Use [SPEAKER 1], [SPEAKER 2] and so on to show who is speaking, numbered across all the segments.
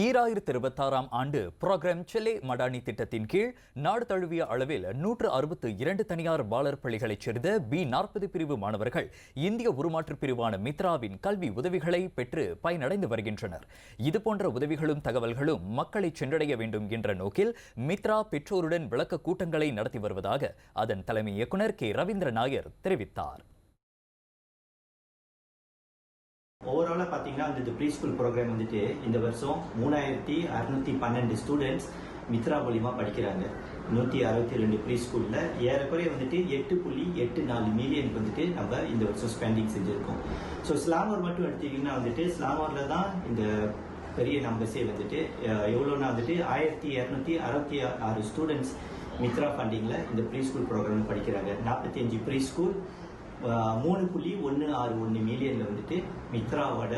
[SPEAKER 1] 2026 ஆண்டு புரோகிராம் செல்லே மடானி திட்டத்தின் கீழ் நாடு தழுவிய அளவில் 162 தனியார் பாலர் பள்ளிகளைச் சேர்ந்த B40 பிரிவு மாணவர்கள் இந்திய உருமாற்று பிரிவான மித்ராவின் கல்வி உதவிகளை பெற்று பயனடைந்து வருகின்றனர். இதுபோன்ற உதவிகளும் தகவல்களும் மக்களை சென்றடைய வேண்டும் என்ற நோக்கில் மித்ரா பெற்றோருடன் விளக்க கூட்டங்களை நடத்தி வருவதாக அதன் தலைமை இயக்குனர் கே ரவீந்திர நாயர் தெரிவித்தார்.
[SPEAKER 2] ஓவராலாக பார்த்தீங்கன்னா இந்த ப்ரீ ஸ்கூல் ப்ரோக்ராம் வந்துட்டு இந்த வருஷம் 3612 ஸ்டூடெண்ட்ஸ் மித்ரா மூலியமாக படிக்கிறாங்க. 162 ப்ரீ ஸ்கூலில் ஏறக்குறைய வந்துட்டு 8.84 மில்லியனுக்கு வந்துட்டு நம்ம இந்த வருஷம் ஸ்பெண்டிங் செஞ்சுருக்கோம். ஸோ ஸ்லாங்கூர் மட்டும் எடுத்தீங்கன்னா வந்துட்டு ஸ்லாங்கூரில் தான் இந்த பெரிய நம்பர்ஸே வந்துட்டு எவ்வளோனா வந்துட்டு 1266 ஸ்டூடெண்ட்ஸ் மித்ரா ஃபண்டிங்கில் இந்த ப்ரீ ஸ்கூல் ப்ரோக்ராம் படிக்கிறாங்க. 45 ப்ரீ ஸ்கூல் 3.161 மில்லியன்ல வந்துட்டு மித்ராவோட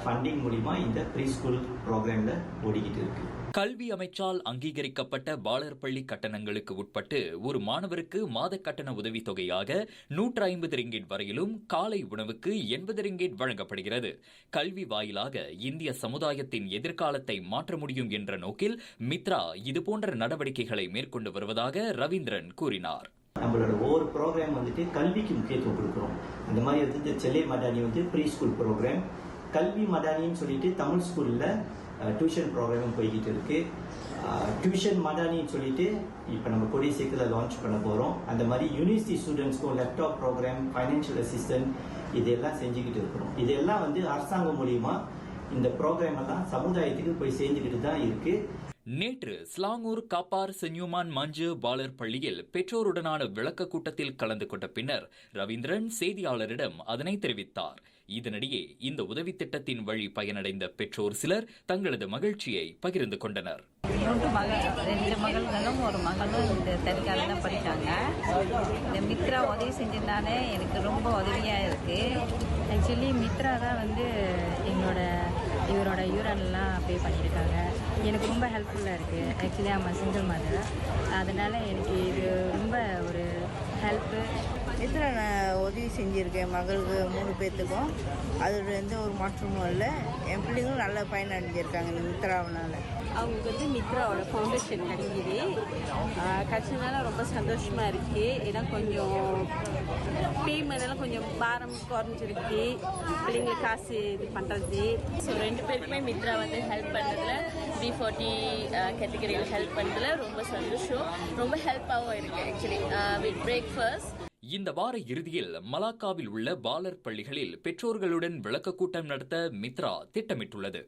[SPEAKER 2] ஃபண்டிங் மூலிமா இந்த ப்ரீ ஸ்கூல் ப்ரோக்ராம்ல ஓடிக்கிட்டு இருக்கு.
[SPEAKER 1] கல்வி அமைச்சால் அங்கீகரிக்கப்பட்ட பாலர் பள்ளி கட்டணங்களுக்கு உட்பட்டு ஒரு மாணவருக்கு மாத கட்டண உதவித்தொகையாக 150 ரிங்கிட் வரையிலும் காலை உணவுக்கு 80 ரிங்கிட் வழங்கப்படுகிறது. கல்வி வாயிலாக இந்திய சமுதாயத்தின் எதிர்காலத்தை மாற்ற முடியும் என்ற நோக்கில் மித்ரா இதுபோன்ற நடவடிக்கைகளை மேற்கொண்டு வருவதாக ரவீந்திரன் கூறினார்.
[SPEAKER 2] நம்மளோட ஒவ்வொரு ப்ரோக்ராம் வந்துட்டு கல்விக்கு முக்கியத்துவம் கொடுக்குறோம். அந்த மாதிரி வந்து செல்லே மடானி வந்து ப்ரீ ஸ்கூல் ப்ரோக்ராம், கல்வி மடானின்னு சொல்லிட்டு தமிழ் ஸ்கூலில் டியூஷன் ப்ரோக்ராமும் போய்கிட்டு இருக்கு. டியூஷன் மடானின்னு சொல்லிட்டு இப்போ நம்ம கொடி சீக்கிரம் லான்ச் பண்ண போகிறோம். அந்த மாதிரி யூனிவர்சிட்டி ஸ்டூடெண்ட்ஸ்க்கும் லேப்டாப் ப்ரோக்ராம், ஃபைனான்ஷியல் அசிஸ்டன்ட் இதெல்லாம் செஞ்சுக்கிட்டு இருக்கிறோம். இதெல்லாம் வந்து அரசாங்கம் மூலியமா இந்த ப்ரோக்ராம் எல்லாம் சமுதாயத்துக்கு போய் சேர்ந்துக்கிட்டு தான் இருக்கு.
[SPEAKER 1] நேற்று ஸ்லாங்கூர் காப்பார் சென்யூமான் மாஞ்சு பாலர் பள்ளியில் பெற்றோருடனான விளக்க கூட்டத்தில் கலந்து கொண்ட பின்னர் ரவீந்திரன் செய்தியாளரிடம் அதனை தெரிவித்தார். இதனிடையே இந்த உதவி திட்டத்தின் வழி பயனடைந்த பெற்றோர் சிலர் தங்களது மகிழ்ச்சியை பகிர்ந்து கொண்டனர்.
[SPEAKER 3] 2 மகள்களும் ஒரு மகளும் இந்த தனிக்கால தான் படித்தாங்க. இந்த மித்ரா உதவி செஞ்சிருந்தாலே எனக்கு ரொம்ப உதவியாக இருக்கு. ஆக்சுவலி மித்ரா தான் வந்து இவரோட யூரன்லாம் பே பண்ணியிருக்காங்க. எனக்கு ரொம்ப ஹெல்ப்ஃபுல்லாக இருக்குது. ஆக்சுவலி ஆமாம் சிங்கிள் மதர், அதனால் எனக்கு இது ரொம்ப ஒரு ஹெல்ப்பு.
[SPEAKER 4] மித்ரா நான் உதவி செஞ்சுருக்கேன் மகளுக்கு 3 பேர்த்துக்கும். அதோட எந்த ஒரு மாற்றமும் இல்லை. என் பிள்ளைங்களும் நல்ல பயன் அடைஞ்சிருக்காங்க இந்த மித்ராவினால.
[SPEAKER 5] அவங்களுக்கு வந்து மித்ராவோட ஃபவுண்டேஷன் கிடைச்சதுனால ரொம்ப சந்தோஷமாக இருக்குது. ஏன்னா கொஞ்சம் பேமெண்ட்லாம் கொஞ்சம் பாரம் குறைஞ்சிருக்கு, பிள்ளைங்களுக்கு காசு இது பண்ணுறது. ஸோ 2 பேருக்குமே மித்ரா வந்து ஹெல்ப் பண்ணுறதுல B40 கேட்டகரியில் ஹெல்ப் பண்ணுறதுல ரொம்ப சந்தோஷம், ரொம்ப ஹெல்ப்பாகவும் இருக்குது. Actually with breakfast.
[SPEAKER 1] இந்த வார இறுதியில் மலாக்காவில் உள்ள பாலர் பள்ளிகளில் பெற்றோர்களுடன் விளக்க கூட்டம் நடத்த மித்ரா திட்டமிட்டுள்ளது.